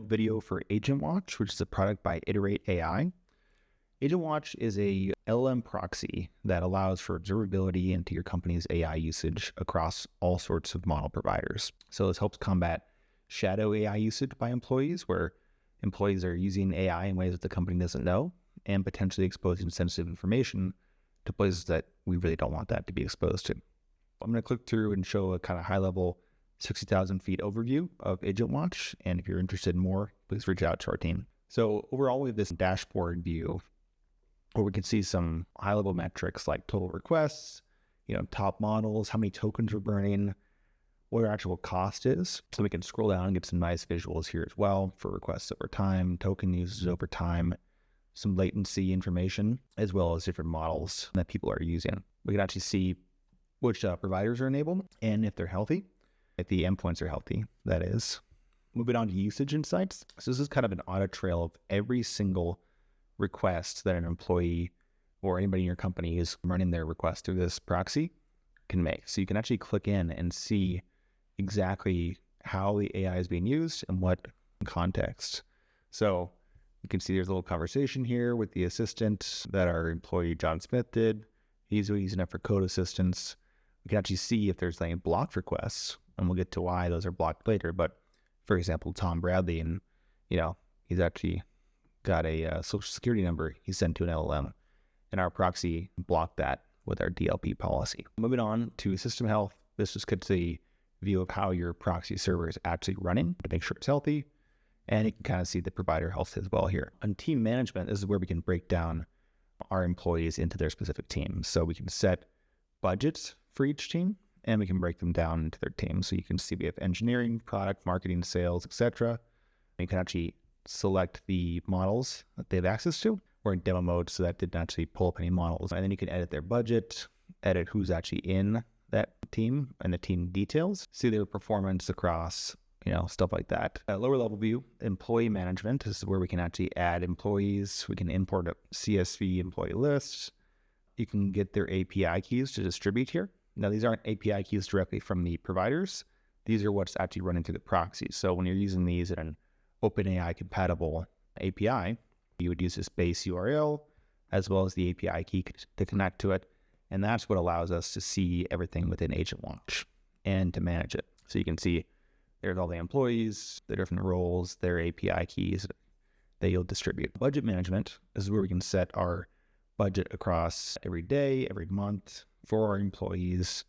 video for AgentWatch, which is a product by Iterateai. AgentWatch is a LLM proxy that allows for observability into your company's AI usage across all sorts of model providers. So this helps combat shadow AI usage by employees, where employees are using AI in ways that the company doesn't know and potentially exposing sensitive information to places that we really don't want that to be exposed to. I'm going to click through and show a kind of high-level 60,000 feet overview of AgentWatch, and if you're interested in more, please reach out to our team. So overall, we have this dashboard view where we can see some high-level metrics like total requests, top models, how many tokens we're burning, what our actual cost is. So we can scroll down and get some nice visuals here as well for requests over time, token usage over time, some latency information, as well as different models that people are using. We can actually see which providers are enabled and if they're healthy, if the endpoints are healthy, that is. Moving on to usage insights. So this is kind of an audit trail of every single request that an employee or anybody in your company is running their request through this proxy can make. So you can actually click in and see exactly how the AI is being used and what context. So you can see there's a little conversation here with the assistant that our employee John Smith did. He's using it for code assistance. We can actually see if there's any blocked requests, and we'll get to why those are blocked later. But for example, Tom Bradley, and he's actually got a social security number he sent to an LLM, and our proxy blocked that with our DLP policy. Moving on to system health, this just gets a view of how your proxy server is actually running to make sure it's healthy, and you can kind of see the provider health as well here. On team management, this is where we can break down our employees into their specific teams. So we can set budgets for each team, and we can break them down into their teams. So you can see we have engineering, product, marketing, sales, etc. You can actually select the models that they have access to. We're in demo mode, so that didn't actually pull up any models. And then you can edit their budget, edit who's actually in that team and the team details, see their performance across, stuff like that. A lower level view, employee management. This is where we can actually add employees. We can import a CSV employee lists. You can get their API keys to distribute here. Now, these aren't API keys directly from the providers. These are what's actually running through the proxy. So when you're using these in an OpenAI-compatible API, you would use this base URL as well as the API key to connect to it. And that's what allows us to see everything within AgentWatch and to manage it. So you can see there's all the employees, the different roles, their API keys that you'll distribute. Budget management is where we can set our budget across every day, every month for our employees.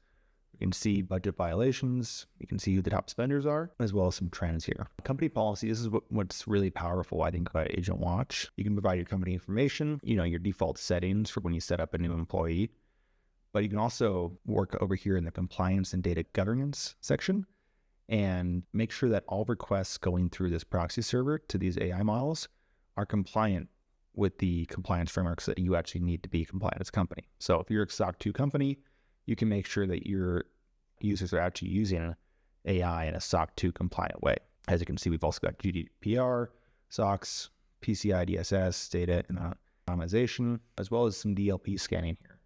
We can see budget violations. We can see who the top spenders are, as well as some trends here. Company policy, this is what's really powerful, I think, about AgentWatch. You can provide your company information, your default settings for when you set up a new employee. But you can also work over here in the compliance and data governance section and make sure that all requests going through this proxy server to these AI models are compliant with the compliance frameworks that you actually need to be compliant as a company. So if you're a SOC 2 company, you can make sure that your users are actually using AI in a SOC 2 compliant way. As you can see, we've also got GDPR, SOX, PCI-DSS, data anonymization, as well as some DLP scanning here,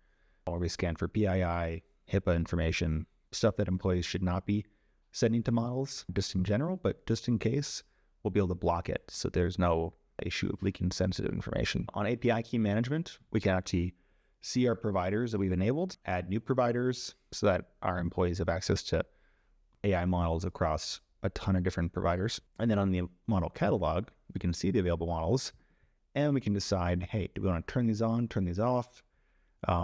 where we scan for PII, HIPAA information, stuff that employees should not be sending to models just in general, but just in case, we'll be able to block it so there's no issue of leaking sensitive information. On API key management, we can actually see our providers that we've enabled, add new providers so that our employees have access to AI models across a ton of different providers. And then on the model catalog, we can see the available models and we can decide, hey, do we want to turn these on, turn these off?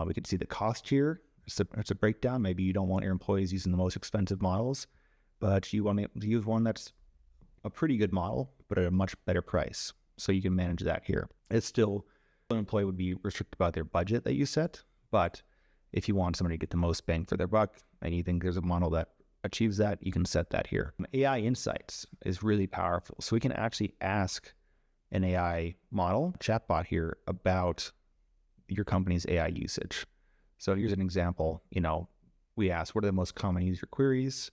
We can see the cost here. It's a breakdown. Maybe you don't want your employees using the most expensive models, but you want to use one that's a pretty good model, but at a much better price. So you can manage that here. It's still, an employee would be restricted by their budget that you set, but if you want somebody to get the most bang for their buck and you think there's a model that achieves that, you can set that here. AI insights is really powerful. So we can actually ask an AI model, chatbot here, about your company's AI usage. So here's an example. We asked, what are the most common user queries?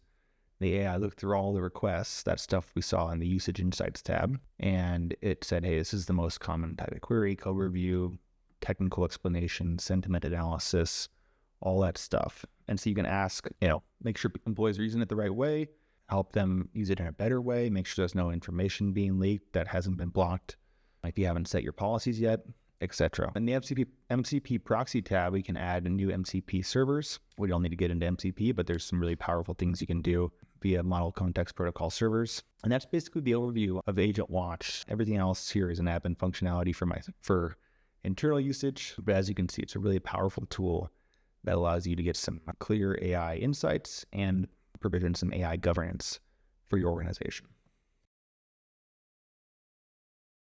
The AI looked through all the requests, that stuff we saw in the usage insights tab, and it said, hey, this is the most common type of query, code review, technical explanation, sentiment analysis, all that stuff. And so you can ask, make sure employees are using it the right way, help them use it in a better way, make sure there's no information being leaked that hasn't been blocked, if you haven't set your policies yet, etc. In the MCP proxy tab, we can add new MCP servers. We don't need to get into MCP, but there's some really powerful things you can do via model context protocol servers. And that's basically the overview of AgentWatch. Everything else here is an admin functionality for internal usage. But as you can see, it's a really powerful tool that allows you to get some clear AI insights and provision some AI governance for your organization.